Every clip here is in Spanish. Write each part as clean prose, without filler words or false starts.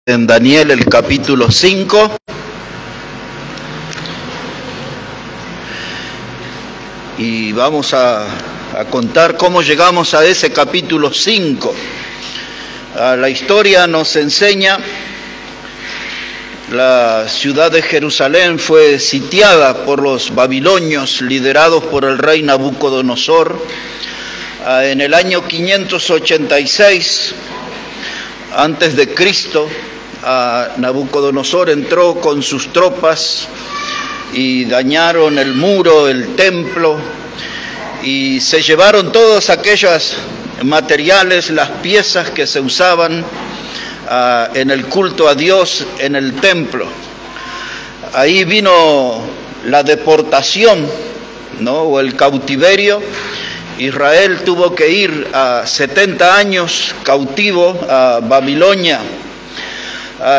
En Daniel, el capítulo 5. Y vamos a contar cómo llegamos a ese capítulo 5. La historia nos enseña, la ciudad de Jerusalén fue sitiada por los babilonios, liderados por el rey Nabucodonosor. En el año 586 antes de Cristo, Nabucodonosor entró con sus tropas y dañaron el muro, el templo, y se llevaron todos aquellos materiales, las piezas que se usaban en el culto a Dios en el templo. Ahí vino la deportación, ¿no? O el cautiverio. Israel tuvo que ir a 70 años cautivo a Babilonia.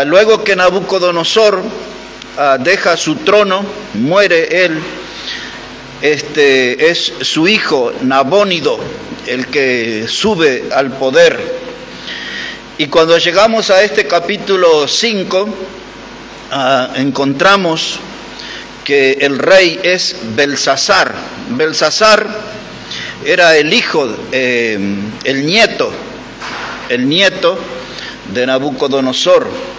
Luego que Nabucodonosor deja su trono, muere él, es su hijo Nabónido el que sube al poder. Y cuando llegamos a este capítulo 5, encontramos que el rey es Belsasar. Belsasar era el hijo, el nieto de Nabucodonosor.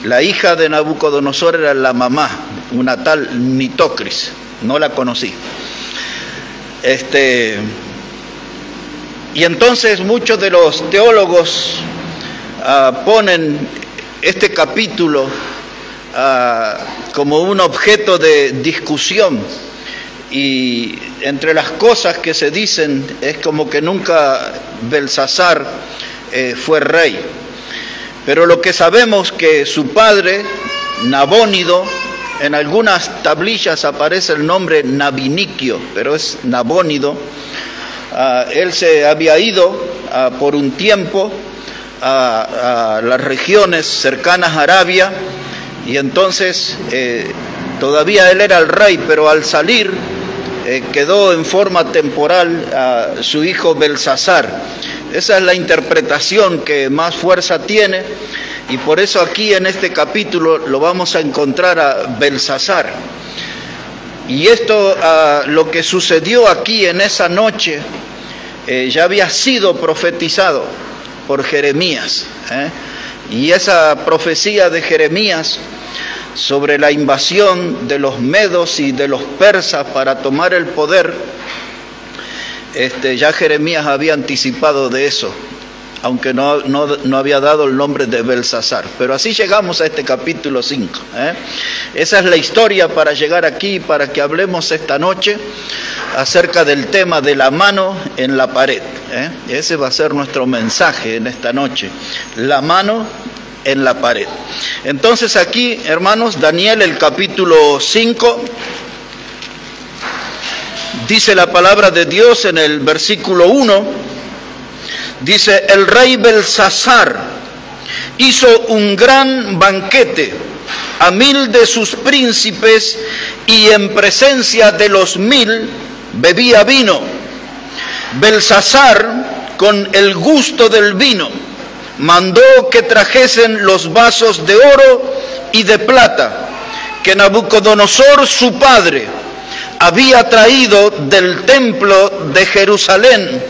La hija de Nabucodonosor era la mamá, una tal Nitocris, no la conocí. Y entonces muchos de los teólogos ponen este capítulo como un objeto de discusión. Y entre las cosas que se dicen es como que nunca Belsasar fue rey. Pero lo que sabemos que su padre, Nabónido, en algunas tablillas aparece el nombre Nabiniquio, pero es Nabónido. Él se había ido por un tiempo a las regiones cercanas a Arabia, y entonces todavía él era el rey, pero al salir quedó en forma temporal a su hijo Belsasar. Esa es la interpretación que más fuerza tiene, y por eso aquí en este capítulo lo vamos a encontrar a Belsasar. Y esto, lo que sucedió aquí en esa noche, ya había sido profetizado por Jeremías, y esa profecía de Jeremías sobre la invasión de los medos y de los persas para tomar el poder, ya Jeremías había anticipado de eso, aunque no había dado el nombre de Belsasar. Pero así llegamos a este capítulo 5. Esa es la historia para llegar aquí, para que hablemos esta noche acerca del tema de la mano en la pared. Ese va a ser nuestro mensaje en esta noche, la mano en la pared. Entonces aquí, hermanos, Daniel, el capítulo 5, dice la palabra de Dios en el versículo 1, dice: el rey Belsasar hizo un gran banquete a 1000 de sus príncipes, y en presencia de los 1000 bebía vino. Belsasar, con el gusto del vino, mandó que trajesen los vasos de oro y de plata que Nabucodonosor su padre había traído del templo de Jerusalén,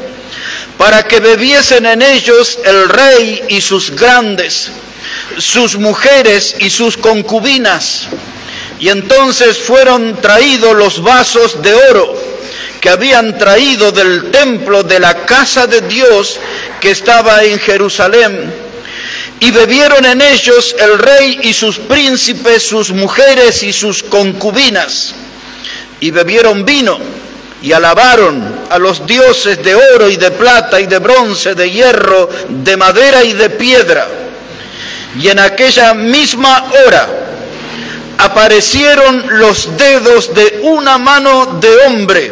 para que bebiesen en ellos el rey y sus grandes, sus mujeres y sus concubinas. Y entonces fueron traídos los vasos de oro que habían traído del templo de la casa de Dios que estaba en Jerusalén, y bebieron en ellos el rey y sus príncipes, sus mujeres y sus concubinas, y bebieron vino, y alabaron a los dioses de oro y de plata y de bronce, de hierro, de madera y de piedra. Y en aquella misma hora aparecieron los dedos de una mano de hombre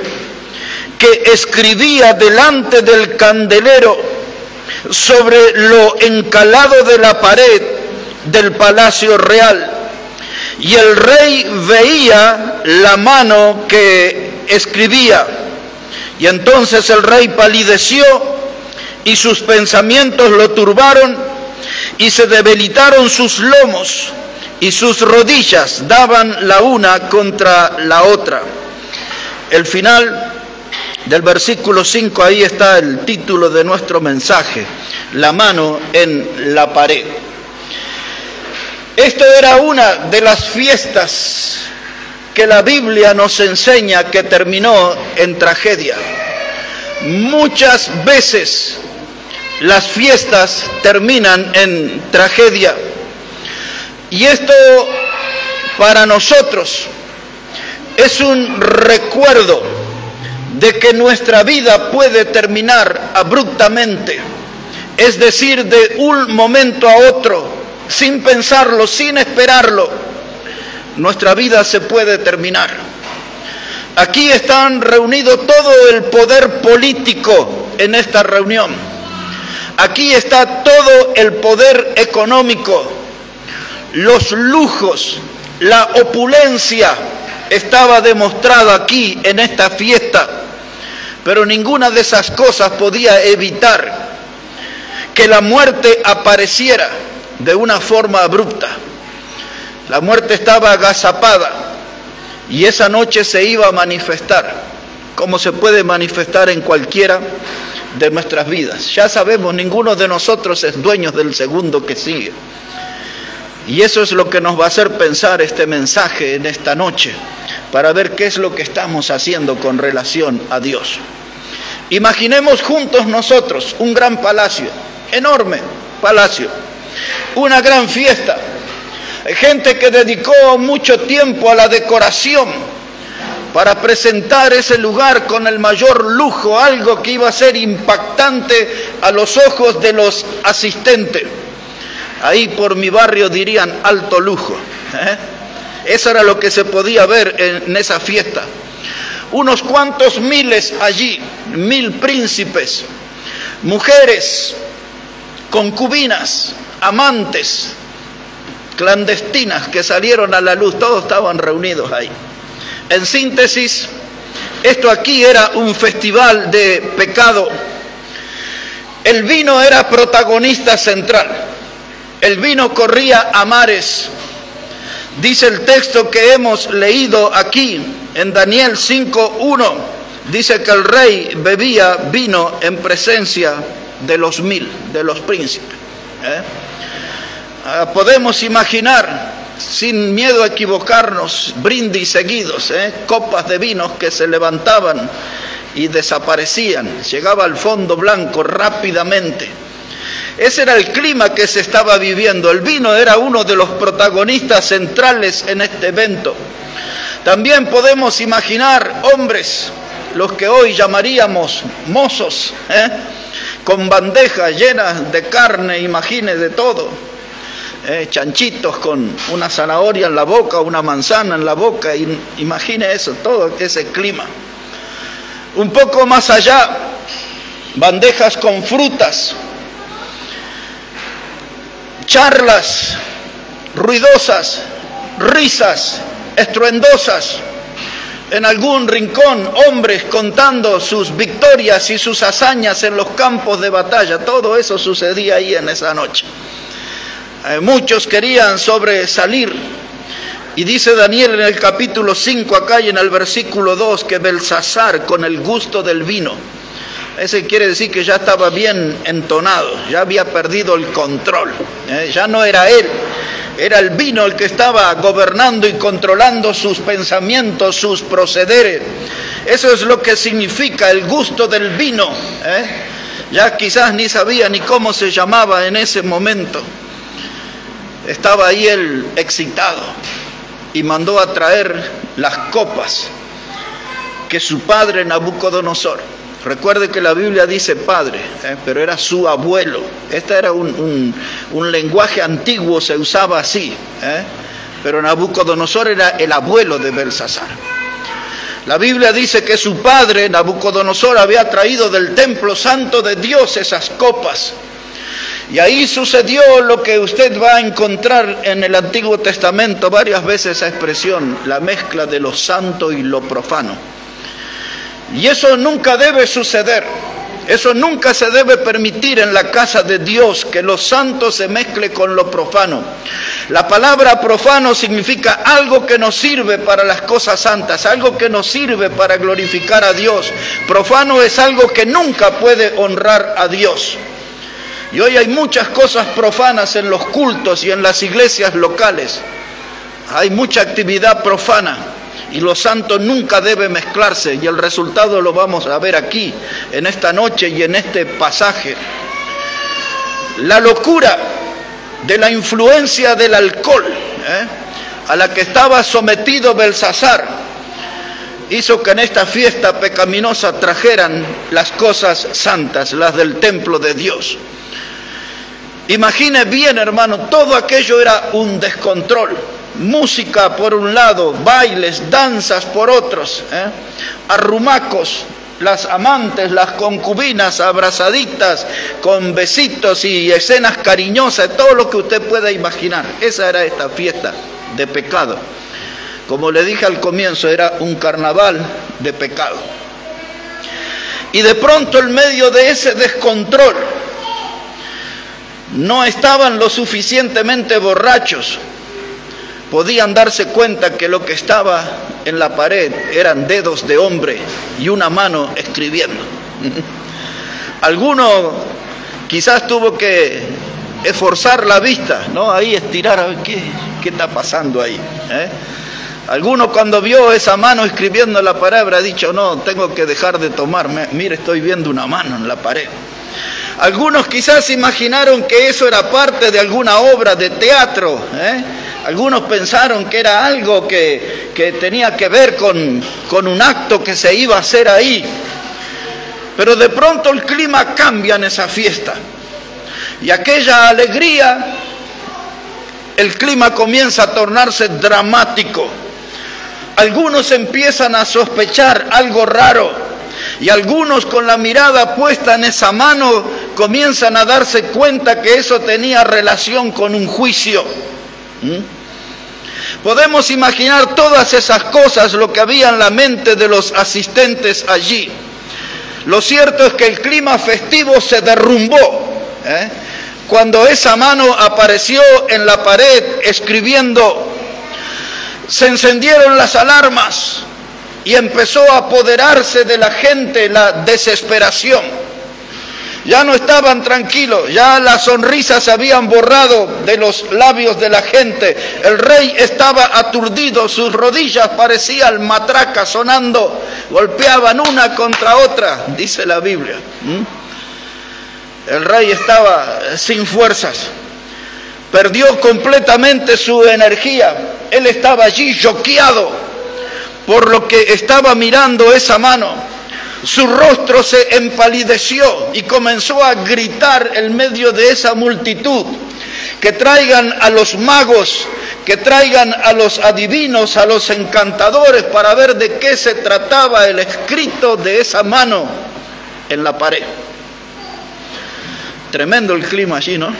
que escribía delante del candelero sobre lo encalado de la pared del palacio real. Y el rey veía la mano que escribía, y entonces el rey palideció y sus pensamientos lo turbaron, y se debilitaron sus lomos, y sus rodillas daban la una contra la otra. El final del versículo 5, ahí está el título de nuestro mensaje: la mano en la pared. Esto era una de las fiestas que la Biblia nos enseña que terminó en tragedia. Muchas veces las fiestas terminan en tragedia. Y esto para nosotros es un recuerdo de que nuestra vida puede terminar abruptamente, es decir, de un momento a otro, sin pensarlo, sin esperarlo, nuestra vida se puede terminar. Aquí están reunidos todo el poder político en esta reunión. Aquí está todo el poder económico, los lujos, la opulencia estaba demostrada aquí en esta fiesta, pero ninguna de esas cosas podía evitar que la muerte apareciera de una forma abrupta. La muerte estaba agazapada y esa noche se iba a manifestar, como se puede manifestar en cualquiera de nuestras vidas. Ya sabemos, ninguno de nosotros es dueño del segundo que sigue. Y eso es lo que nos va a hacer pensar este mensaje en esta noche, para ver qué es lo que estamos haciendo con relación a Dios. Imaginemos juntos nosotros un gran palacio, enorme palacio, una gran fiesta. Hay gente que dedicó mucho tiempo a la decoración para presentar ese lugar con el mayor lujo, algo que iba a ser impactante a los ojos de los asistentes. Ahí por mi barrio dirían alto lujo. Eso era lo que se podía ver en esa fiesta. Unos cuantos miles allí, 1000 príncipes, mujeres, concubinas, amantes, clandestinas que salieron a la luz, todos estaban reunidos ahí. En síntesis, esto aquí era un festival de pecado. El vino era protagonista central. El vino corría a mares. Dice el texto que hemos leído aquí en Daniel 5:1, dice que el rey bebía vino en presencia de los 1000, de los príncipes. Podemos imaginar, sin miedo a equivocarnos, brindis seguidos, copas de vinos que se levantaban y desaparecían, llegaba al fondo blanco rápidamente. Ese era el clima que se estaba viviendo. El vino era uno de los protagonistas centrales en este evento. También podemos imaginar hombres, los que hoy llamaríamos mozos, con bandejas llenas de carne, imagine de todo, chanchitos con una zanahoria en la boca, una manzana en la boca, imagine eso, todo ese clima. Un poco más allá, bandejas con frutas, charlas ruidosas, risas estruendosas. En algún rincón, hombres contando sus victorias y sus hazañas en los campos de batalla. Todo eso sucedía ahí en esa noche. Muchos querían sobresalir. Y dice Daniel en el capítulo 5, acá y en el versículo 2, que Belsasar, con el gusto del vino, ese quiere decir que ya estaba bien entonado, ya había perdido el control, ya no era él, era el vino el que estaba gobernando y controlando sus pensamientos, sus procederes. Eso es lo que significa el gusto del vino. Ya quizás ni sabía ni cómo se llamaba en ese momento. Estaba ahí él excitado y mandó a traer las copas que su padre Nabucodonosor, recuerde que la Biblia dice padre, pero era su abuelo. Este era un lenguaje antiguo, se usaba así, pero Nabucodonosor era el abuelo de Belsasar. La Biblia dice que su padre Nabucodonosor había traído del templo santo de Dios esas copas. Y ahí sucedió lo que usted va a encontrar en el Antiguo Testamento varias veces, esa expresión, la mezcla de lo santo y lo profano. Y eso nunca debe suceder. Eso nunca se debe permitir en la casa de Dios, que lo santo se mezcle con lo profano. La palabra profano significa algo que no sirve para las cosas santas, algo que no sirve para glorificar a Dios. Profano es algo que nunca puede honrar a Dios. Y hoy hay muchas cosas profanas en los cultos y en las iglesias locales. Hay mucha actividad profana. Y lo santo nunca debe mezclarse, y el resultado lo vamos a ver aquí, en esta noche y en este pasaje. La locura de la influencia del alcohol, a la que estaba sometido Belsasar, hizo que en esta fiesta pecaminosa trajeran las cosas santas, las del templo de Dios. Imagine bien, hermano, todo aquello era un descontrol. Música por un lado, bailes, danzas por otros, arrumacos, las amantes, las concubinas abrazaditas con besitos y escenas cariñosas, todo lo que usted pueda imaginar. Esa era esta fiesta de pecado. Como le dije al comienzo, era un carnaval de pecado. Y de pronto, en medio de ese descontrol, no estaban lo suficientemente borrachos. Podían darse cuenta que lo que estaba en la pared eran dedos de hombre y una mano escribiendo. Alguno quizás tuvo que esforzar la vista, ¿no? Ahí estirar a ver qué está pasando ahí. Alguno cuando vio esa mano escribiendo en la pared habrá dicho, no, tengo que dejar de tomar, mire, estoy viendo una mano en la pared. Algunos quizás imaginaron que eso era parte de alguna obra de teatro, Algunos pensaron que era algo que tenía que ver con un acto que se iba a hacer ahí. Pero de pronto el clima cambia en esa fiesta. Y aquella alegría, el clima comienza a tornarse dramático. Algunos empiezan a sospechar algo raro. Y algunos, con la mirada puesta en esa mano, comienzan a darse cuenta que eso tenía relación con un juicio. Podemos imaginar todas esas cosas, lo que había en la mente de los asistentes allí. Lo cierto es que el clima festivo se derrumbó cuando esa mano apareció en la pared escribiendo. Se encendieron las alarmas y empezó a apoderarse de la gente la desesperación. Ya no estaban tranquilos, ya las sonrisas se habían borrado de los labios de la gente. El rey estaba aturdido, sus rodillas parecían matracas sonando, golpeaban una contra otra, dice la Biblia. El rey estaba sin fuerzas, perdió completamente su energía. Él estaba allí choqueado por lo que estaba mirando esa mano. Su rostro se empalideció y comenzó a gritar en medio de esa multitud: que traigan a los magos, que traigan a los adivinos, a los encantadores, para ver de qué se trataba el escrito de esa mano en la pared. Tremendo el clima allí, ¿no?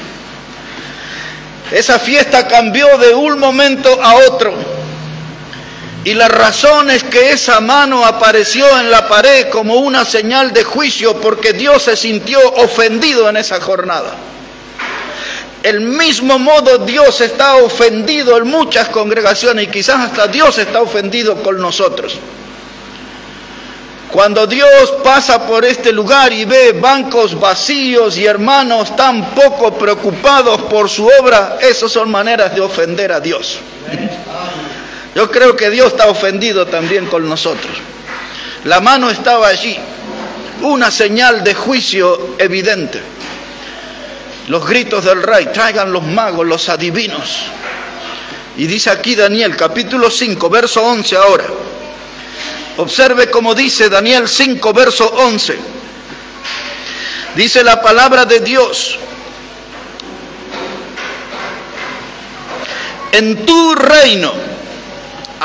Esa fiesta cambió de un momento a otro. Y la razón es que esa mano apareció en la pared como una señal de juicio, porque Dios se sintió ofendido en esa jornada. El mismo modo Dios está ofendido en muchas congregaciones, y quizás hasta Dios está ofendido con nosotros. Cuando Dios pasa por este lugar y ve bancos vacíos y hermanos tan poco preocupados por su obra, esas son maneras de ofender a Dios. Yo creo que Dios está ofendido también con nosotros. La mano estaba allí, una señal de juicio evidente. Los gritos del rey: traigan los magos, los adivinos. Y dice aquí Daniel, capítulo 5, verso 11 ahora. Observe cómo dice Daniel 5, verso 11. Dice la palabra de Dios: en tu reino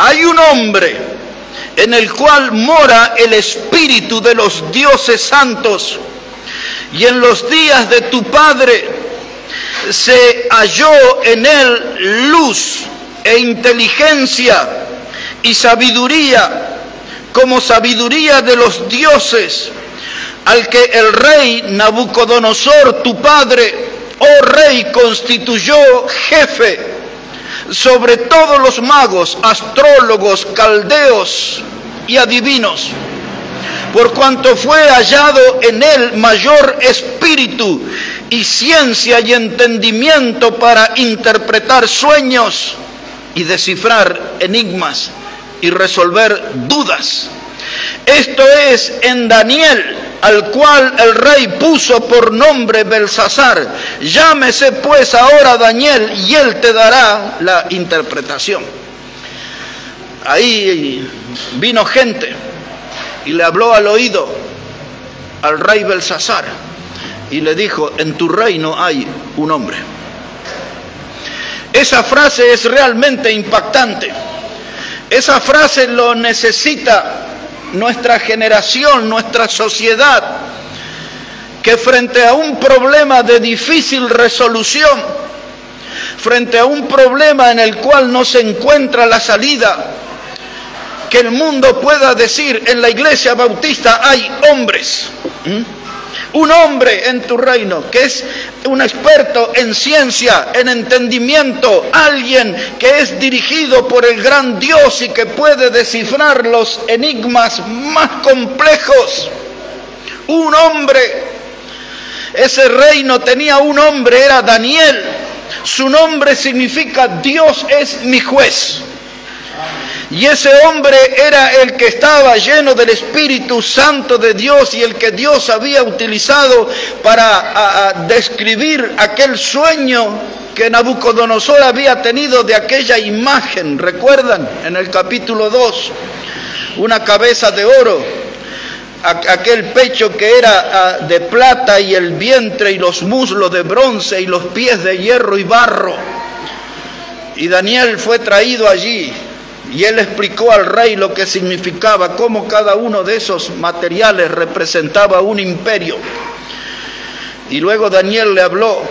hay un hombre en el cual mora el espíritu de los dioses santos, y en los días de tu padre se halló en él luz e inteligencia y sabiduría, como sabiduría de los dioses. al que el rey Nabucodonosor, tu padre, oh rey, constituyó jefe sobre todos los magos, astrólogos, caldeos y adivinos, por cuanto fue hallado en él mayor espíritu y ciencia y entendimiento para interpretar sueños y descifrar enigmas y resolver dudas. Esto es en Daniel, al cual el rey puso por nombre Belsasar. Llámese pues ahora Daniel y él te dará la interpretación. Ahí vino gente y le habló al oído al rey Belsasar y le dijo: en tu reino hay un hombre. Esa frase es realmente impactante. Esa frase lo necesita nuestra generación, nuestra sociedad, que frente a un problema de difícil resolución, frente a un problema en el cual no se encuentra la salida, que el mundo pueda decir: en la Iglesia Bautista hay hombres. Un hombre en tu reino que es un experto en ciencia, en entendimiento, alguien que es dirigido por el gran Dios y que puede descifrar los enigmas más complejos. Un hombre. Ese reino tenía un hombre, era Daniel. Su nombre significa Dios es mi juez. Y ese hombre era el que estaba lleno del Espíritu Santo de Dios y el que Dios había utilizado para describir aquel sueño que Nabucodonosor había tenido de aquella imagen. ¿Recuerdan? En el capítulo 2, una cabeza de oro, aquel pecho que era de plata y el vientre y los muslos de bronce y los pies de hierro y barro. Y Daniel fue traído allí. Y él explicó al rey lo que significaba, cómo cada uno de esos materiales representaba un imperio. Y luego Daniel le habló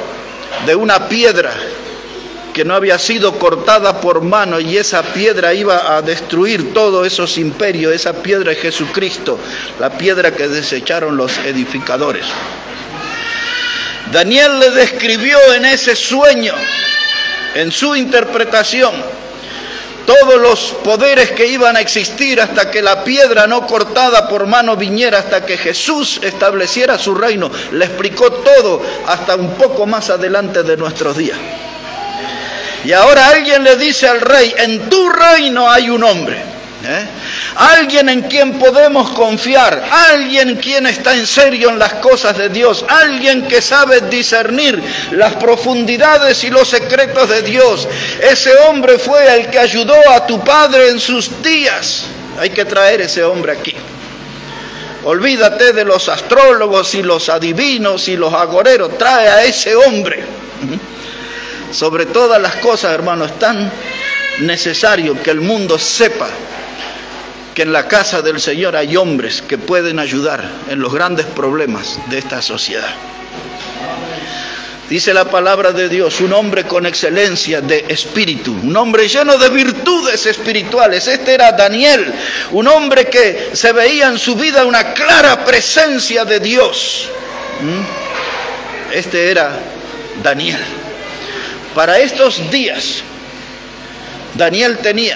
de una piedra que no había sido cortada por mano, y esa piedra iba a destruir todos esos imperios. Esa piedra es Jesucristo, la piedra que desecharon los edificadores. Daniel le describió en ese sueño, en su interpretación, todos los poderes que iban a existir hasta que la piedra no cortada por mano viniera, hasta que Jesús estableciera su reino. Le explicó todo hasta un poco más adelante de nuestros días. Y ahora alguien le dice al rey: en tu reino hay un hombre, alguien en quien podemos confiar, alguien quien está en serio en las cosas de Dios, alguien que sabe discernir las profundidades y los secretos de Dios. Ese hombre fue el que ayudó a tu padre en sus días. Hay que traer ese hombre aquí. Olvídate de los astrólogos y los adivinos y los agoreros. Trae a ese hombre. Sobre todas las cosas, hermano, es tan necesario que el mundo sepa que en la casa del Señor hay hombres que pueden ayudar en los grandes problemas de esta sociedad. Dice la palabra de Dios: un hombre con excelencia de espíritu, un hombre lleno de virtudes espirituales. Este era Daniel, un hombre que se veía en su vida una clara presencia de Dios. Este era Daniel. Para estos días, Daniel tenía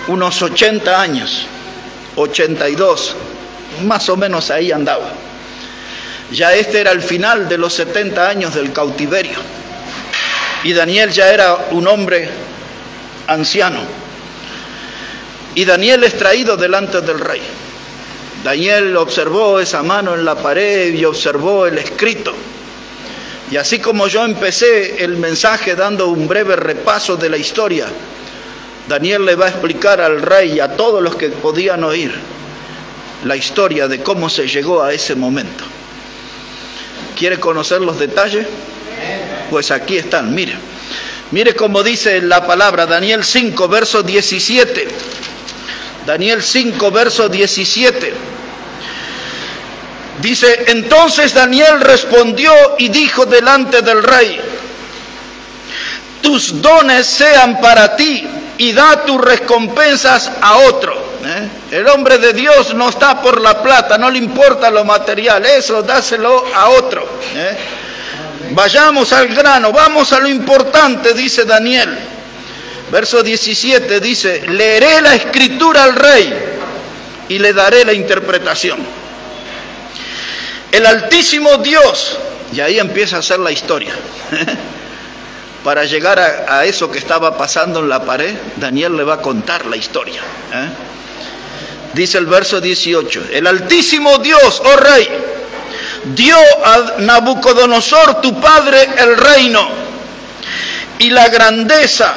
unos 80 años, 82, más o menos ahí andaba. Ya este era el final de los 70 años del cautiverio. Y Daniel ya era un hombre anciano. Y Daniel es traído delante del rey. Daniel observó esa mano en la pared y observó el escrito. Y así como yo empecé el mensaje dando un breve repaso de la historia, Daniel le va a explicar al rey y a todos los que podían oír la historia de cómo se llegó a ese momento. ¿Quiere conocer los detalles? Pues aquí están, mire. Mire cómo dice la palabra, Daniel 5, verso 17. Daniel 5, verso 17. Dice: entonces Daniel respondió y dijo delante del rey: tus dones sean para ti y da tus recompensas a otro. El hombre de Dios no está por la plata, no le importa lo material, eso dáselo a otro. Vayamos al grano, vamos a lo importante, dice Daniel. Verso 17 dice: leeré la escritura al rey y le daré la interpretación. El Altísimo Dios, y ahí empieza a hacer la historia. Para llegar a eso que estaba pasando en la pared, Daniel le va a contar la historia. Dice el verso 18: el Altísimo Dios, oh rey, dio a Nabucodonosor tu padre el reino, y la grandeza,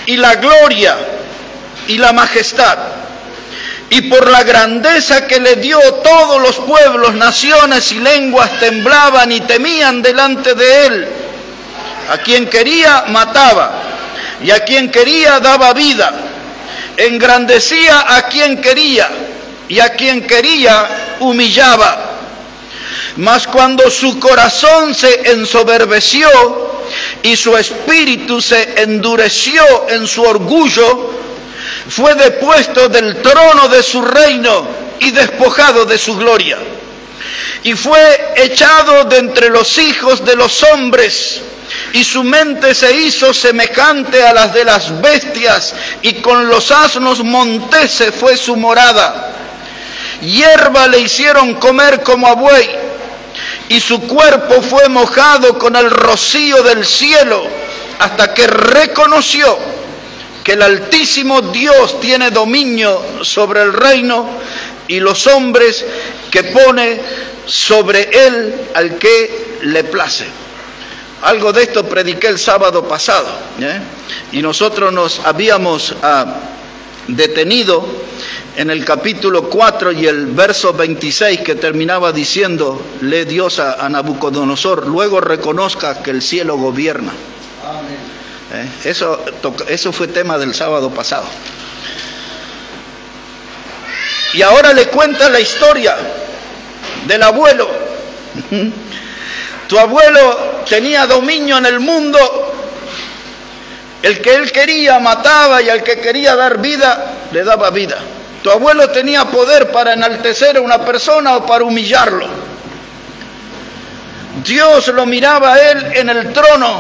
y la gloria, y la majestad. Y por la grandeza que le dio, todos los pueblos, naciones y lenguas temblaban y temían delante de él. A quien quería mataba, y a quien quería daba vida. Engrandecía a quien quería, y a quien quería humillaba. Mas cuando su corazón se ensoberbeció y su espíritu se endureció en su orgullo, fue depuesto del trono de su reino y despojado de su gloria. Y fue echado de entre los hijos de los hombres, y su mente se hizo semejante a las de las bestias, y con los asnos monteses fue su morada. Hierba le hicieron comer como a buey, y su cuerpo fue mojado con el rocío del cielo, hasta que reconoció que el Altísimo Dios tiene dominio sobre el reino y los hombres, que pone sobre él al que le place. Algo de esto prediqué el sábado pasado, y nosotros nos habíamos detenido en el capítulo 4 y el verso 26, que terminaba diciendo: lee Dios a Nabucodonosor, luego reconozca que el cielo gobierna. Amén. Eso fue tema del sábado pasado. Y ahora le cuenta la historia del abuelo. Tu abuelo tenía dominio en el mundo. El que él quería mataba, y al que quería dar vida, le daba vida. Tu abuelo tenía poder para enaltecer a una persona o para humillarlo. Dios lo miraba a él en el trono,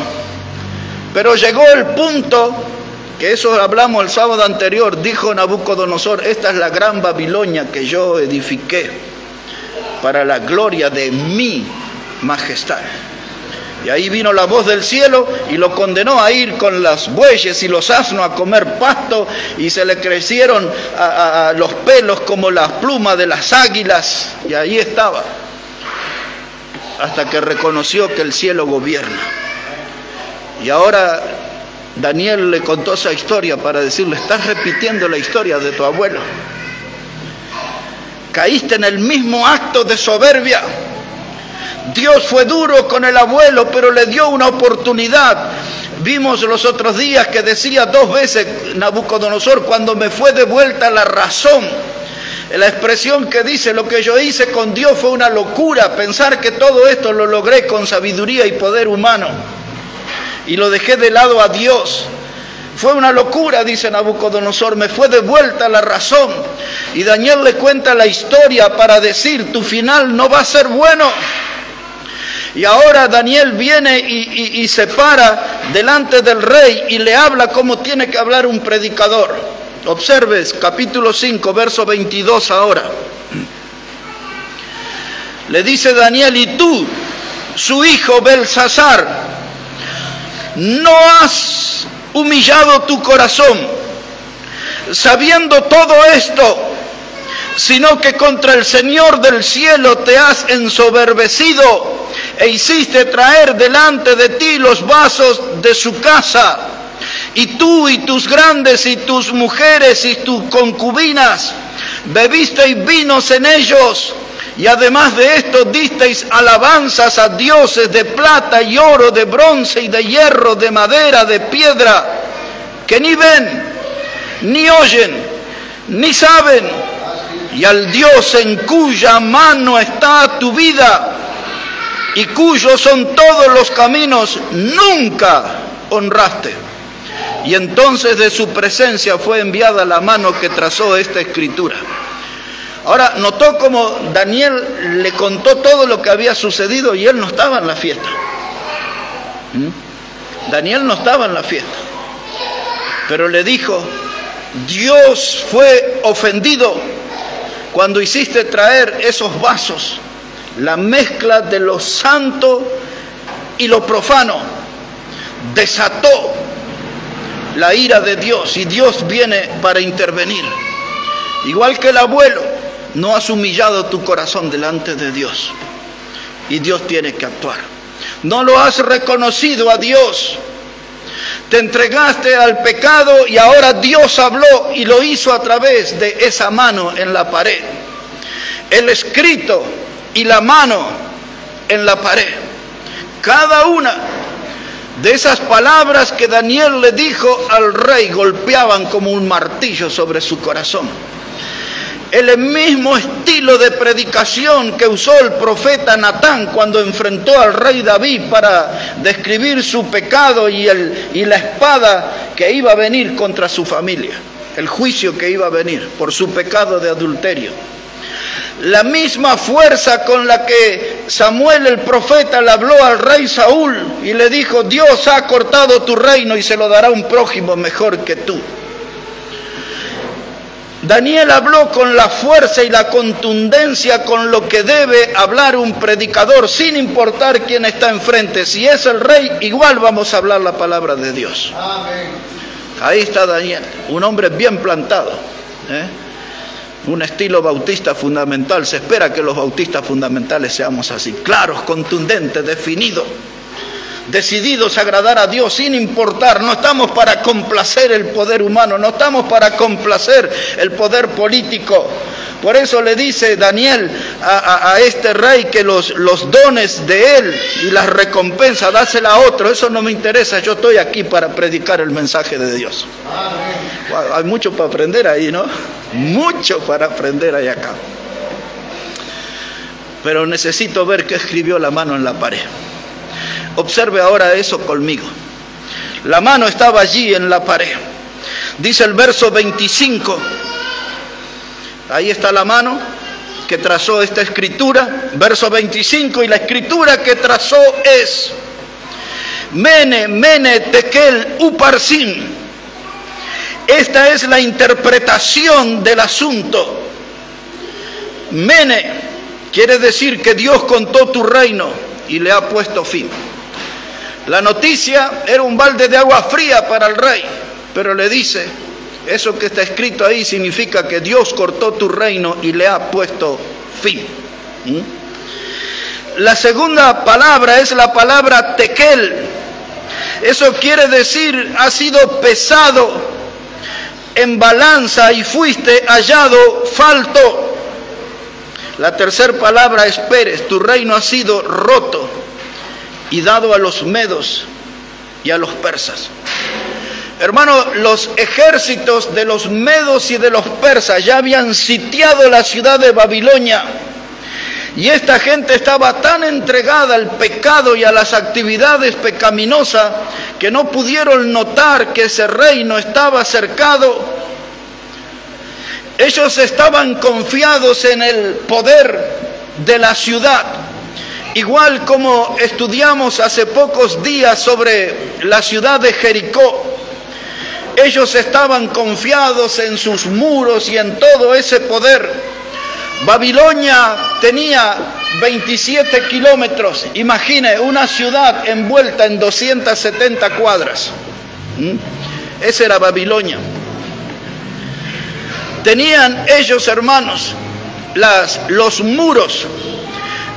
pero llegó el punto, que eso hablamos el sábado anterior, dijo Nabucodonosor: esta es la gran Babilonia que yo edifiqué para la gloria de mi majestad. Y ahí vino la voz del cielo y lo condenó a ir con los bueyes y los asnos a comer pasto, y se le crecieron a los pelos como las plumas de las águilas, y ahí estaba, hasta que reconoció que el cielo gobierna. Y ahora Daniel le contó esa historia para decirle: estás repitiendo la historia de tu abuelo. Caíste en el mismo acto de soberbia. Dios fue duro con el abuelo, pero le dio una oportunidad. Vimos los otros días que decía 2 veces Nabucodonosor: cuando me fue de vuelta la razón. La expresión que dice: lo que yo hice con Dios fue una locura, pensar que todo esto lo logré con sabiduría y poder humano, y lo dejé de lado a Dios. Fue una locura, dice Nabucodonosor, me fue de vuelta la razón. Y Daniel le cuenta la historia para decir: tu final no va a ser bueno. Y ahora Daniel viene y se para delante del rey y le habla como tiene que hablar un predicador. Observes capítulo 5, verso 22 ahora. Le dice Daniel: y tú, su hijo Belsasar, no has humillado tu corazón, sabiendo todo esto, sino que contra el Señor del cielo te has ensoberbecido, e hiciste traer delante de ti los vasos de su casa, y tú y tus grandes y tus mujeres y tus concubinas bebisteis vinos en ellos, y además de esto disteis alabanzas a dioses de plata y oro, de bronce y de hierro, de madera, de piedra, que ni ven, ni oyen, ni saben, y al Dios en cuya mano está tu vida, y cuyos son todos los caminos, nunca honraste. y entonces de su presencia fue enviada la mano que trazó esta escritura. Ahora, notó como Daniel le contó todo lo que había sucedido y él no estaba en la fiesta. Daniel no estaba en la fiesta, pero le dijo: Dios fue ofendido cuando hiciste traer esos vasos, la mezcla de lo santo y lo profano. Desató la ira de Dios y Dios viene para intervenir. Igual que el abuelo, no has humillado tu corazón delante de Dios y Dios tiene que actuar. No lo has reconocido a Dios. Te entregaste al pecado y ahora Dios habló y lo hizo a través de esa mano en la pared. El escrito y la mano en la pared. Cada una de esas palabras que Daniel le dijo al rey golpeaban como un martillo sobre su corazón. El mismo estilo de predicación que usó el profeta Natán cuando enfrentó al rey David para describir su pecado y la espada que iba a venir contra su familia, el juicio que iba a venir por su pecado de adulterio. La misma fuerza con la que Samuel el profeta le habló al rey Saúl y le dijo: Dios ha cortado tu reino y se lo dará a un prójimo mejor que tú. Daniel habló con la fuerza y la contundencia con lo que debe hablar un predicador, sin importar quién está enfrente. Si es el rey, igual vamos a hablar la palabra de Dios. Amén. Ahí está Daniel, un hombre bien plantado, un estilo bautista fundamental. Se espera que los bautistas fundamentales seamos así, claros, contundentes, definidos, decididos a agradar a Dios sin importar. No estamos para complacer el poder humano, no estamos para complacer el poder político. Por eso le dice Daniel a este rey que los dones de él y las recompensas dásela a otro. Eso no me interesa, yo estoy aquí para predicar el mensaje de Dios. Wow, hay mucho para aprender ahí, ¿no? Mucho para aprender ahí acá. Pero necesito ver qué escribió la mano en la pared. Observe ahora eso conmigo. La mano estaba allí en la pared. Dice el verso 25. Ahí está la mano que trazó esta escritura. Verso 25. Y la escritura que trazó es: Mene, Mene, Tekel, Uparsin. Esta es la interpretación del asunto. Mene quiere decir que Dios contó tu reino y le ha puesto fin. La noticia era un balde de agua fría para el rey, pero le dice: eso que está escrito ahí significa que Dios cortó tu reino y le ha puesto fin. La segunda palabra es la palabra tekel. Eso quiere decir: has sido pesado en balanza y fuiste hallado falto. La tercera palabra es peres. Tu reino ha sido roto y dado a los medos y a los persas. Hermano, los ejércitos de los medos y de los persas ya habían sitiado la ciudad de Babilonia, y esta gente estaba tan entregada al pecado y a las actividades pecaminosas que no pudieron notar que ese reino estaba cercado. Ellos estaban confiados en el poder de la ciudad. Igual como estudiamos hace pocos días sobre la ciudad de Jericó, ellos estaban confiados en sus muros y en todo ese poder. Babilonia tenía 27 kilómetros, imagine una ciudad envuelta en 270 cuadras. Esa era Babilonia. Tenían ellos, hermanos, los muros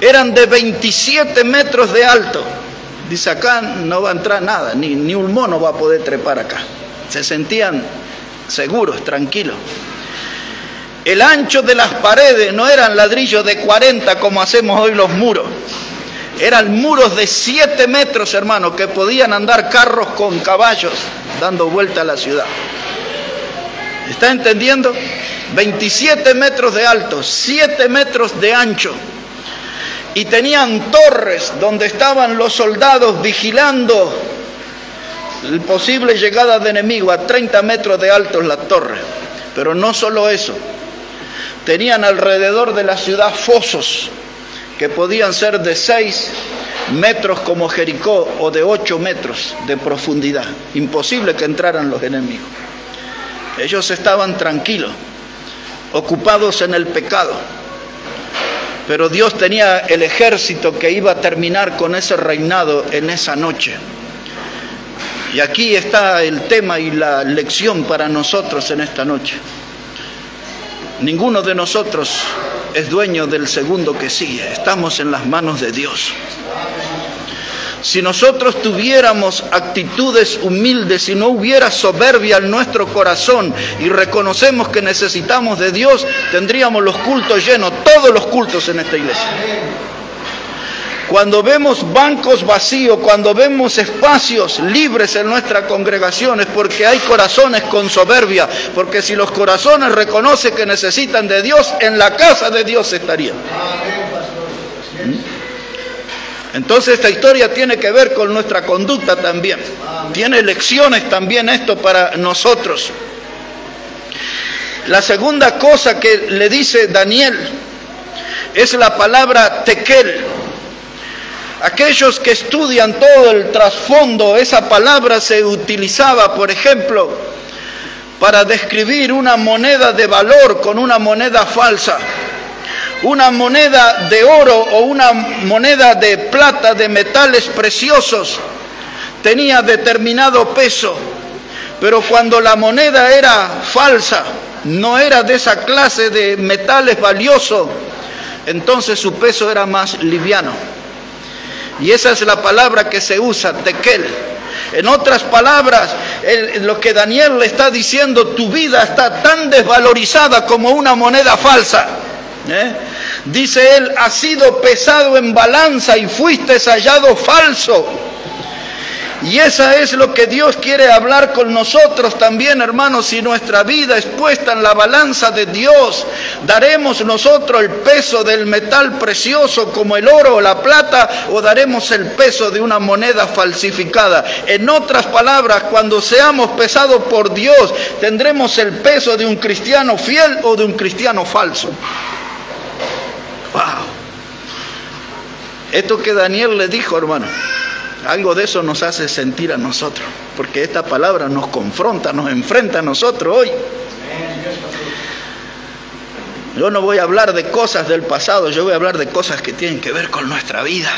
eran de 27 metros de alto. Dice: acá no va a entrar nada, ni un mono va a poder trepar acá. Se sentían seguros, tranquilos. El ancho de las paredes no eran ladrillos de 40 como hacemos hoy los muros. Eran muros de 7 metros, hermano, que podían andar carros con caballos dando vuelta a la ciudad. ¿Está entendiendo? 27 metros de alto, 7 metros de ancho. Y tenían torres donde estaban los soldados vigilando la posible llegada de enemigo, a 30 metros de alto la torre. Pero no solo eso, tenían alrededor de la ciudad fosos que podían ser de 6 metros como Jericó o de 8 metros de profundidad. Imposible que entraran los enemigos. Ellos estaban tranquilos, ocupados en el pecado. Pero Dios tenía el ejército que iba a terminar con ese reinado en esa noche. Y aquí está el tema y la lección para nosotros en esta noche. Ninguno de nosotros es dueño del segundo que sigue. Estamos en las manos de Dios. Si nosotros tuviéramos actitudes humildes, si no hubiera soberbia en nuestro corazón y reconocemos que necesitamos de Dios, tendríamos los cultos llenos, todos los cultos en esta iglesia. Cuando vemos bancos vacíos, cuando vemos espacios libres en nuestra congregación, es porque hay corazones con soberbia, porque si los corazones reconocen que necesitan de Dios, en la casa de Dios estarían. Entonces esta historia tiene que ver con nuestra conducta también. Tiene lecciones también esto para nosotros. La segunda cosa que le dice Daniel es la palabra tekel. Aquellos que estudian todo el trasfondo, esa palabra se utilizaba, por ejemplo, para describir una moneda de valor con una moneda falsa. Una moneda de oro o una moneda de plata, de metales preciosos, tenía determinado peso, pero cuando la moneda era falsa, no era de esa clase de metales valiosos, entonces su peso era más liviano. Y esa es la palabra que se usa, tekel. En otras palabras, lo que Daniel le está diciendo, tu vida está tan desvalorizada como una moneda falsa. Dice él, has sido pesado en balanza y fuiste hallado falso. Y esa es lo que Dios quiere hablar con nosotros también, hermanos. Si nuestra vida es puesta en la balanza de Dios, daremos nosotros el peso del metal precioso como el oro o la plata, o daremos el peso de una moneda falsificada. En otras palabras, cuando seamos pesados por Dios, tendremos el peso de un cristiano fiel o de un cristiano falso. Wow. Esto que Daniel le dijo, hermano, algo de eso nos hace sentir a nosotros, porque esta palabra nos confronta, nos enfrenta a nosotros hoy. Yo no voy a hablar de cosas del pasado, yo voy a hablar de cosas que tienen que ver con nuestra vida,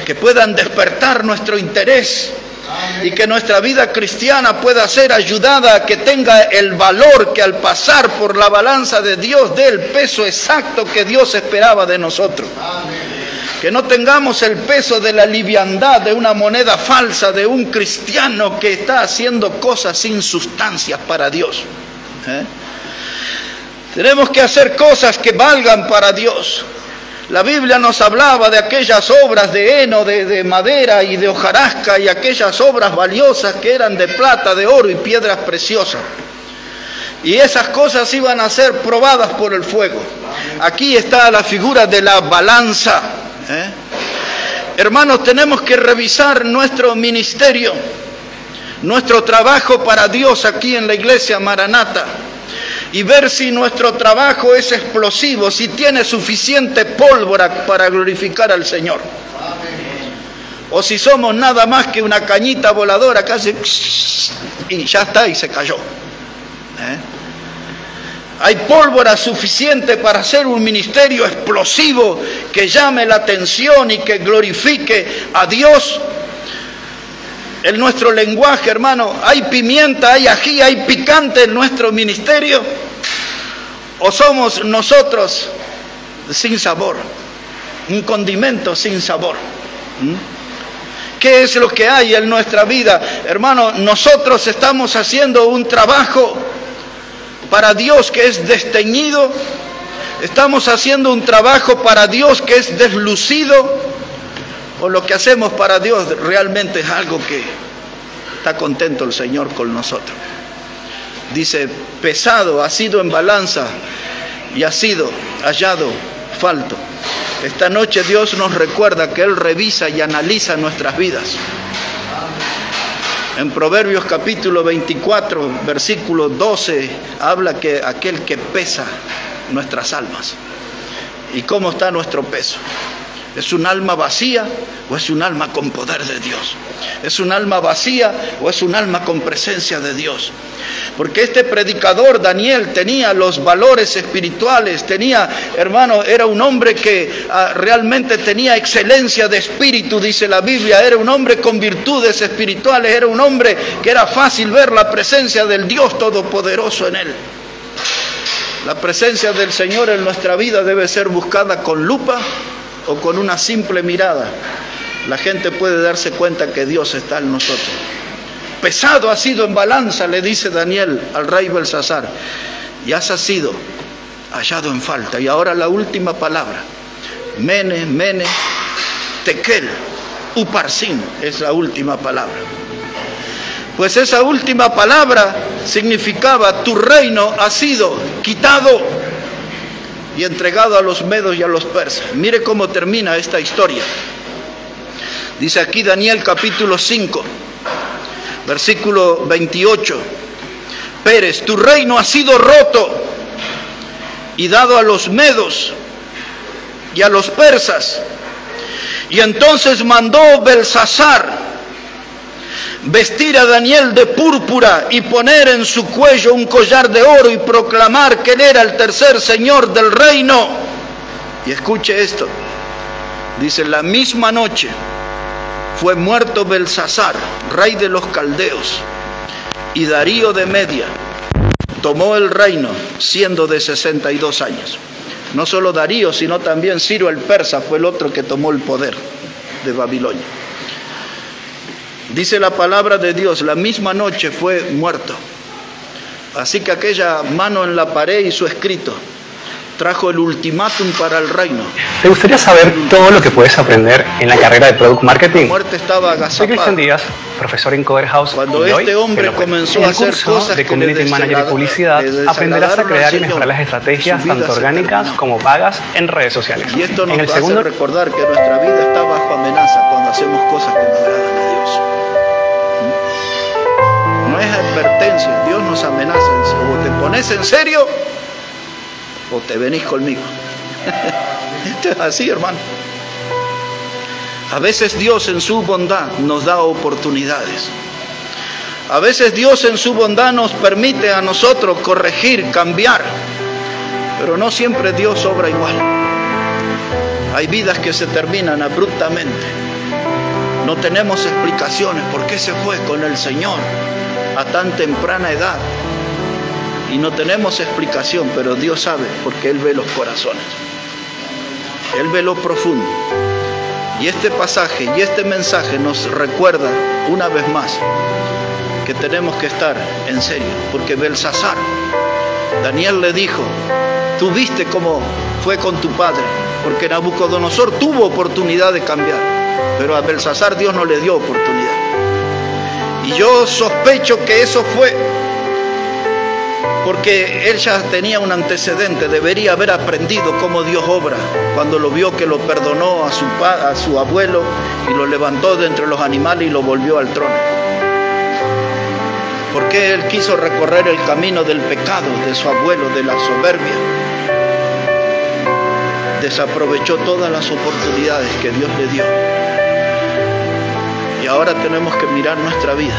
que puedan despertar nuestro interés y que nuestra vida cristiana pueda ser ayudada a que tenga el valor que al pasar por la balanza de Dios dé el peso exacto que Dios esperaba de nosotros. Que no tengamos el peso de la liviandad de una moneda falsa, de un cristiano que está haciendo cosas sin sustancias para Dios. Tenemos que hacer cosas que valgan para Dios. La Biblia nos hablaba de aquellas obras de heno, de madera y de hojarasca, y aquellas obras valiosas que eran de plata, de oro y piedras preciosas. Y esas cosas iban a ser probadas por el fuego. Aquí está la figura de la balanza. Hermanos, tenemos que revisar nuestro ministerio, nuestro trabajo para Dios aquí en la iglesia Maranata, y ver si nuestro trabajo es explosivo, si tiene suficiente pólvora para glorificar al Señor. O si somos nada más que una cañita voladora que hace y ya está y se cayó. Hay pólvora suficiente para hacer un ministerio explosivo que llame la atención y que glorifique a Dios. En nuestro lenguaje, hermano, hay pimienta, hay ají, hay picante en nuestro ministerio. ¿O somos nosotros sin sabor? Un condimento sin sabor. ¿Qué es lo que hay en nuestra vida? Hermano, nosotros estamos haciendo un trabajo para Dios que es desteñido. Estamos haciendo un trabajo para Dios que es deslucido. O lo que hacemos para Dios realmente es algo que está contento el Señor con nosotros. Dice, pesado, ha sido en balanza y ha sido hallado falto. Esta noche Dios nos recuerda que Él revisa y analiza nuestras vidas. En Proverbios capítulo 24, versículo 12, habla que aquel que pesa nuestras almas. ¿Y cómo está nuestro peso? ¿Es un alma vacía o es un alma con poder de Dios? ¿Es un alma vacía o es un alma con presencia de Dios? Porque este predicador Daniel tenía los valores espirituales, hermano, era un hombre que realmente tenía excelencia de espíritu, dice la Biblia, era un hombre con virtudes espirituales, era un hombre que era fácil ver la presencia del Dios Todopoderoso en él. La presencia del Señor en nuestra vida debe ser buscada con lupa o con una simple mirada. La gente puede darse cuenta que Dios está en nosotros. Pesado ha sido en balanza, le dice Daniel al rey Belsasar, y has sido hallado en falta. Y ahora la última palabra, mene, tekel, uparsin, es la última palabra. Pues esa última palabra significaba: tu reino ha sido quitado y entregado a los medos y a los persas. Mire cómo termina esta historia. Dice aquí Daniel capítulo 5, versículo 28. Pérez, tu reino ha sido roto y dado a los medos y a los persas. Y entonces mandó Belsasar vestir a Daniel de púrpura y poner en su cuello un collar de oro y proclamar que él era el tercer señor del reino. Y escuche esto, dice: la misma noche fue muerto Belsasar, rey de los caldeos, y Darío de Media tomó el reino siendo de 62 años. No solo Darío, sino también Ciro el persa fue el otro que tomó el poder de Babilonia. Dice la palabra de Dios, la misma noche fue muerto. Así que aquella mano en la pared y su escrito trajo el ultimátum para el reino. ¿Te gustaría saber todo lo que puedes aprender en la carrera de Product Marketing? La muerte estaba agazapada. Soy Cristian Díaz, profesor en Coder House. Cuando este hombre comenzó a hacer cosas de Community Manager y Publicidad, aprenderás a crear y mejorar las estrategias, tanto orgánicas como pagas, en redes sociales. Y esto nos hace recordar que nuestra vida está bajo amenaza cuando hacemos cosas que no agradan a Dios. No es advertencia, Dios nos amenaza, dice: o te pones en serio o te venís conmigo. Esto es así, hermano. A veces Dios en su bondad nos da oportunidades. A veces Dios en su bondad nos permite a nosotros corregir, cambiar. Pero no siempre Dios obra igual. Hay vidas que se terminan abruptamente. No tenemos explicaciones por qué se fue con el Señor a tan temprana edad. Y no tenemos explicación, pero Dios sabe, porque Él ve los corazones. Él ve lo profundo. Y este pasaje y este mensaje nos recuerda una vez más que tenemos que estar en serio. Porque Belsasar, Daniel le dijo: tú viste cómo fue con tu padre. Porque Nabucodonosor tuvo oportunidad de cambiar, pero a Belsasar Dios no le dio oportunidad. Y yo sospecho que eso fue porque él ya tenía un antecedente, debería haber aprendido cómo Dios obra cuando lo vio que lo perdonó a su abuelo y lo levantó de entre los animales y lo volvió al trono. Porque él quiso recorrer el camino del pecado de su abuelo, de la soberbia. Desaprovechó todas las oportunidades que Dios le dio. Y ahora tenemos que mirar nuestra vida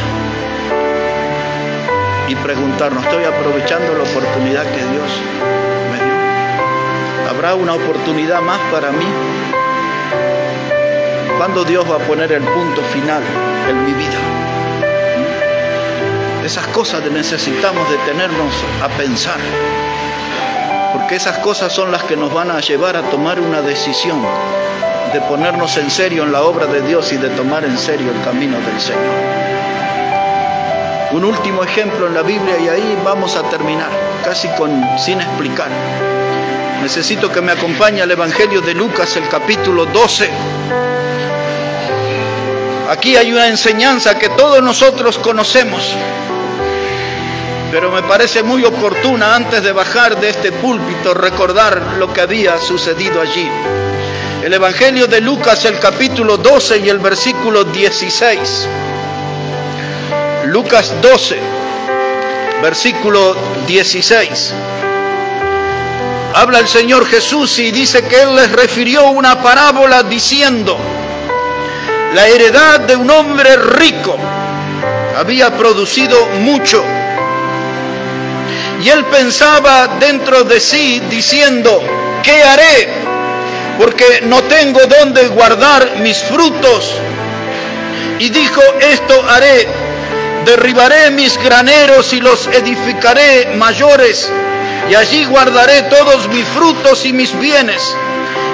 y preguntarnos: ¿estoy aprovechando la oportunidad que Dios me dio? ¿Habrá una oportunidad más para mí? ¿Cuándo Dios va a poner el punto final en mi vida? Esas cosas necesitamos detenernos a pensar, porque esas cosas son las que nos van a llevar a tomar una decisión de ponernos en serio en la obra de Dios y de tomar en serio el camino del Señor. Un último ejemplo en la Biblia y ahí vamos a terminar, casi sin explicar. Necesito que me acompañe al Evangelio de Lucas, el capítulo 12. Aquí hay una enseñanza que todos nosotros conocemos, pero me parece muy oportuna, antes de bajar de este púlpito, recordar lo que había sucedido allí. El Evangelio de Lucas, el capítulo 12 y el versículo 16. Lucas 12, versículo 16. Habla el Señor Jesús y dice que Él les refirió una parábola diciendo: la heredad de un hombre rico había producido mucho. Y él pensaba dentro de sí diciendo: ¿qué haré? Porque no tengo dónde guardar mis frutos. Y dijo: esto haré: derribaré mis graneros y los edificaré mayores, y allí guardaré todos mis frutos y mis bienes.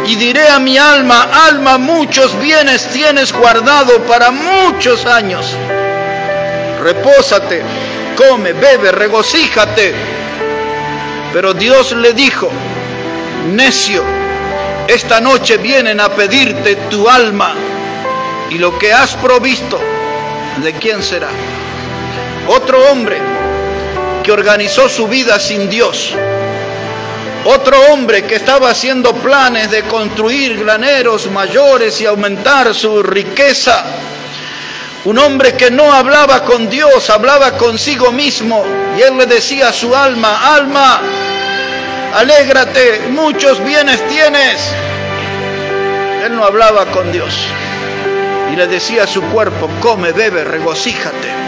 Y diré a mi alma: alma, muchos bienes tienes guardado para muchos años. Repósate, come, bebe, regocíjate. Pero Dios le dijo: necio, esta noche vienen a pedirte tu alma, y lo que has provisto, ¿de quién será? Otro hombre que organizó su vida sin Dios. Otro hombre que estaba haciendo planes de construir graneros mayores y aumentar su riqueza. Un hombre que no hablaba con Dios, hablaba consigo mismo. Y él le decía a su alma: alma, alégrate, muchos bienes tienes. Él no hablaba con Dios. Y le decía a su cuerpo: come, bebe, regocíjate.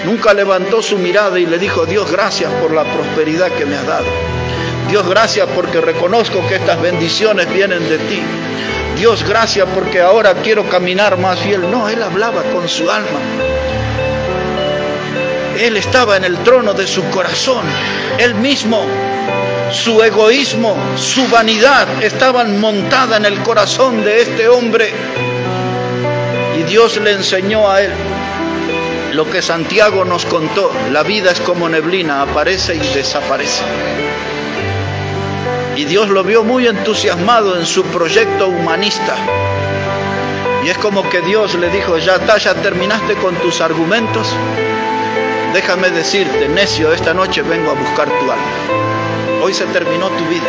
Nunca levantó su mirada y le dijo: Dios, gracias por la prosperidad que me has dado. Dios, gracias porque reconozco que estas bendiciones vienen de ti. Dios, gracias porque ahora quiero caminar más fiel. No, él hablaba con su alma. Él estaba en el trono de su corazón. Él mismo, su egoísmo, su vanidad estaban montadas en el corazón de este hombre. Y Dios le enseñó a él lo que Santiago nos contó: la vida es como neblina, aparece y desaparece. Y Dios lo vio muy entusiasmado en su proyecto humanista. Y es como que Dios le dijo: ya está, ya terminaste con tus argumentos. Déjame decirte, necio, esta noche vengo a buscar tu alma. Hoy se terminó tu vida.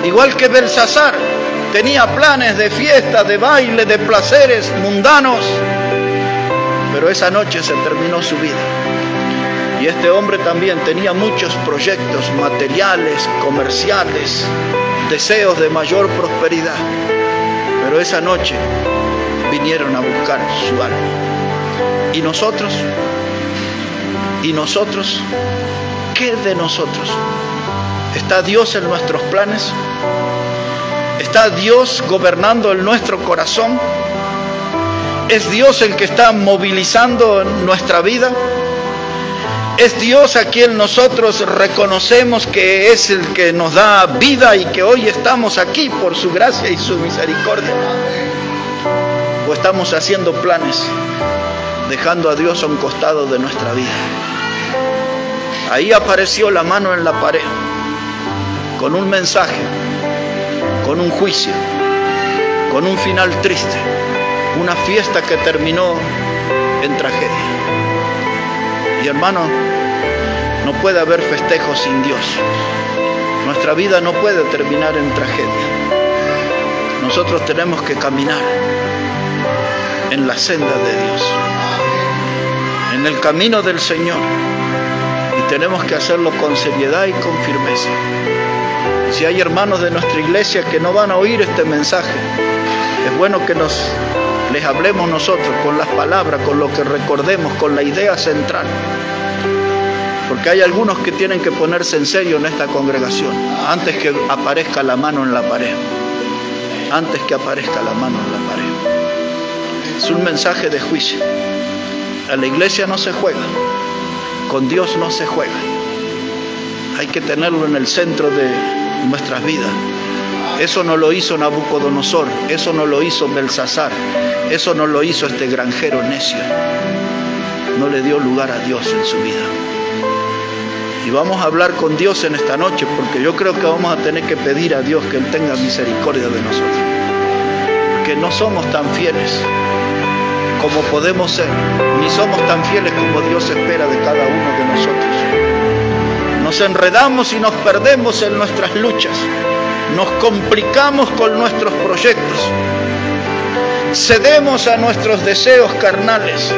Igual que Belsasar, tenía planes de fiesta, de baile, de placeres mundanos. Pero esa noche se terminó su vida. Y este hombre también tenía muchos proyectos materiales, comerciales, deseos de mayor prosperidad. Pero esa noche vinieron a buscar su alma. ¿Y nosotros? ¿Y nosotros? ¿Qué de nosotros? ¿Está Dios en nuestros planes? ¿Está Dios gobernando en nuestro corazón? ¿Es Dios el que está movilizando nuestra vida? ¿Es Dios a quien nosotros reconocemos que es el que nos da vida y que hoy estamos aquí por su gracia y su misericordia? ¿O estamos haciendo planes, dejando a Dios a un costado de nuestra vida? Ahí apareció la mano en la pared, con un mensaje, con un juicio, con un final triste, una fiesta que terminó en tragedia. Y hermano, no puede haber festejo sin Dios. Nuestra vida no puede terminar en tragedia. Nosotros tenemos que caminar en la senda de Dios, en el camino del Señor, y tenemos que hacerlo con seriedad y con firmeza. Si hay hermanos de nuestra iglesia que no van a oír este mensaje, es bueno que les hablemos nosotros con las palabras, con lo que recordemos, con la idea central. Porque hay algunos que tienen que ponerse en serio en esta congregación antes que aparezca la mano en la pared. Antes que aparezca la mano en la pared. Es un mensaje de juicio. A la iglesia no se juega. Con Dios no se juega. Hay que tenerlo en el centro de nuestras vidas. Eso no lo hizo Nabucodonosor, eso no lo hizo Belsasar, eso no lo hizo este granjero necio. No le dio lugar a Dios en su vida. Y vamos a hablar con Dios en esta noche, porque yo creo que vamos a tener que pedir a Dios que Él tenga misericordia de nosotros. Porque no somos tan fieles como podemos ser, ni somos tan fieles como Dios espera de cada uno de nosotros. Nos enredamos y nos perdemos en nuestras luchas. Nos complicamos con nuestros proyectos. Cedemos a nuestros deseos carnales.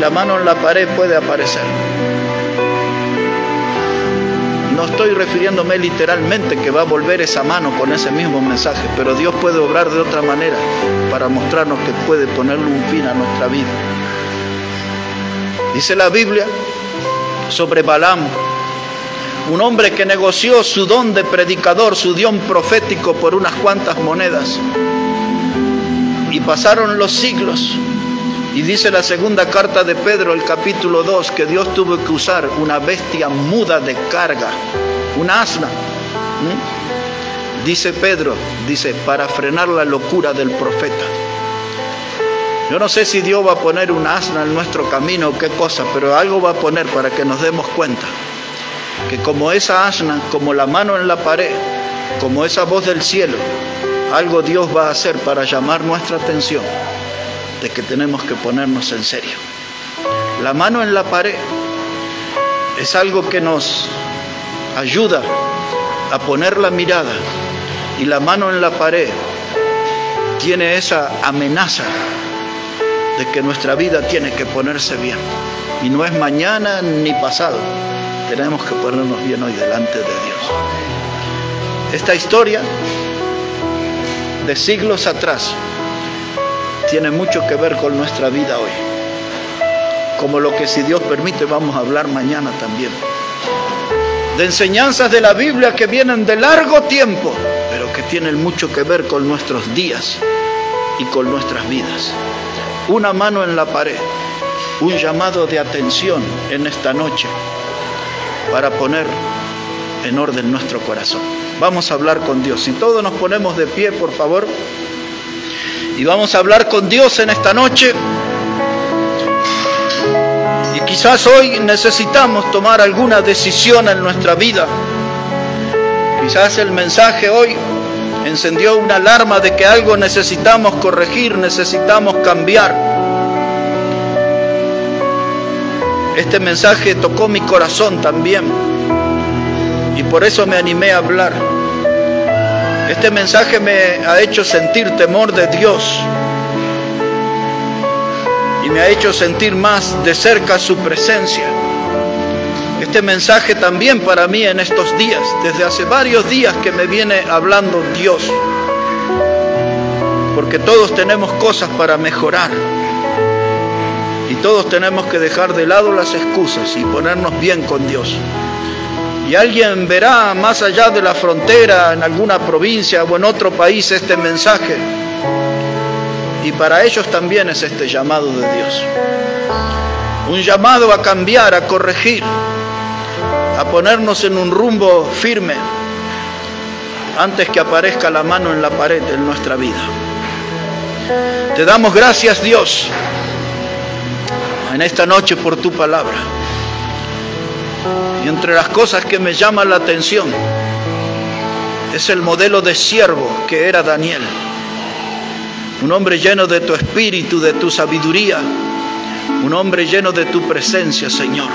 la mano en la pared puede aparecer. No estoy refiriéndome literalmente que va a volver esa mano con ese mismo mensaje, pero Dios puede obrar de otra manera para mostrarnos que puede ponerle un fin a nuestra vida. Dice la Biblia sobre Balaam, un hombre que negoció su don de predicador, su don profético por unas cuantas monedas. Y pasaron los siglos. Y dice la segunda carta de Pedro, el capítulo 2, que Dios tuvo que usar una bestia muda de carga, un asna. Dice Pedro, para frenar la locura del profeta. Yo no sé si Dios va a poner un asna en nuestro camino o qué cosa, pero algo va a poner para que nos demos cuenta. Que como esa asna, como la mano en la pared, como esa voz del cielo, algo Dios va a hacer para llamar nuestra atención de que tenemos que ponernos en serio. La mano en la pared es algo que nos ayuda a poner la mirada, y la mano en la pared tiene esa amenaza de que nuestra vida tiene que ponerse bien, y no es mañana ni pasado, tenemos que ponernos bien hoy delante de Dios. Esta historia de siglos atrás tiene mucho que ver con nuestra vida hoy, como lo que, si Dios permite, vamos a hablar mañana también, de enseñanzas de la Biblia que vienen de largo tiempo, pero que tienen mucho que ver con nuestros días y con nuestras vidas. Una mano en la pared, un llamado de atención en esta noche para poner en orden nuestro corazón. Vamos a hablar con Dios. Si todos nos ponemos de pie, por favor, y vamos a hablar con Dios en esta noche. Y quizás hoy necesitamos tomar alguna decisión en nuestra vida. Quizás el mensaje hoy encendió una alarma de que algo necesitamos corregir, necesitamos cambiar. Este mensaje tocó mi corazón también, y por eso me animé a hablar. Este mensaje me ha hecho sentir temor de Dios y me ha hecho sentir más de cerca su presencia. Este mensaje también para mí en estos días, desde hace varios días que me viene hablando Dios, porque todos tenemos cosas para mejorar y todos tenemos que dejar de lado las excusas y ponernos bien con Dios. Y alguien verá más allá de la frontera, en alguna provincia o en otro país, este mensaje, y para ellos también es este llamado de Dios. Un llamado a cambiar, a corregir, a ponernos en un rumbo firme antes que aparezca la mano en la pared en nuestra vida. Te damos gracias, Dios, en esta noche por tu palabra. Y entre las cosas que me llaman la atención es el modelo de siervo que era Daniel. Un hombre lleno de tu espíritu, de tu sabiduría. Un hombre lleno de tu presencia, Señor.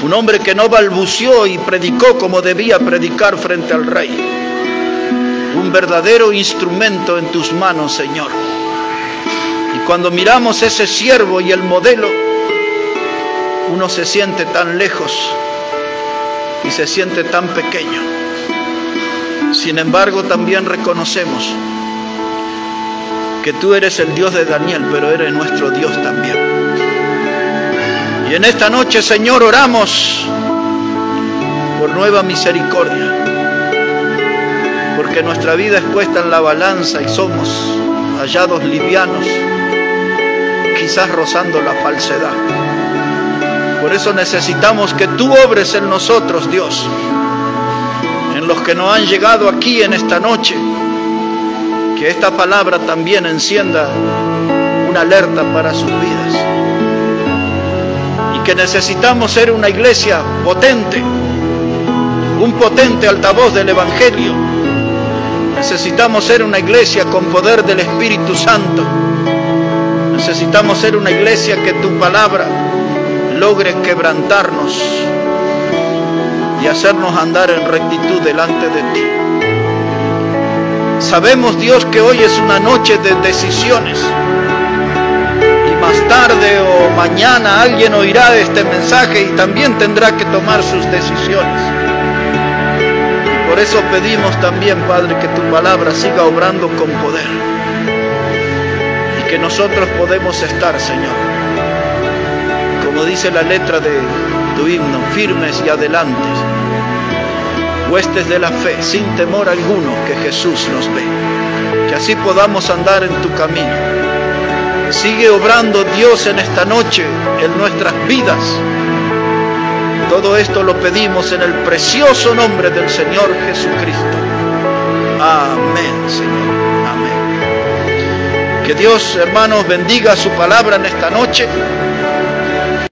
Un hombre que no balbuceó y predicó como debía predicar frente al rey. Un verdadero instrumento en tus manos, Señor. Y cuando miramos ese siervo y el modelo, uno se siente tan lejos y se siente tan pequeño. Sin embargo, también reconocemos que tú eres el Dios de Daniel, pero eres nuestro Dios también. Y en esta noche, Señor, oramos por nueva misericordia, porque nuestra vida es puesta en la balanza y somos hallados livianos, quizás rozando la falsedad. Por eso necesitamos que tú obres en nosotros, Dios, en los que no han llegado aquí en esta noche, que esta palabra también encienda una alerta para sus vidas, y que necesitamos ser una iglesia potente, un potente altavoz del Evangelio. Necesitamos ser una iglesia con poder del Espíritu Santo. Necesitamos ser una iglesia que tu palabra logre quebrantarnos y hacernos andar en rectitud delante de ti. Sabemos, Dios, que hoy es una noche de decisiones, y más tarde o mañana alguien oirá este mensaje y también tendrá que tomar sus decisiones. Por eso pedimos también, Padre, que tu palabra siga obrando con poder y que nosotros podemos estar, Señor, como dice la letra de tu himno, firmes y adelantes, huestes de la fe, sin temor alguno, que Jesús nos ve. Que así podamos andar en tu camino. Sigue obrando, Dios, en esta noche, en nuestras vidas. Todo esto lo pedimos en el precioso nombre del Señor Jesucristo. Amén, Señor. Amén. Que Dios, hermanos, bendiga su palabra en esta noche.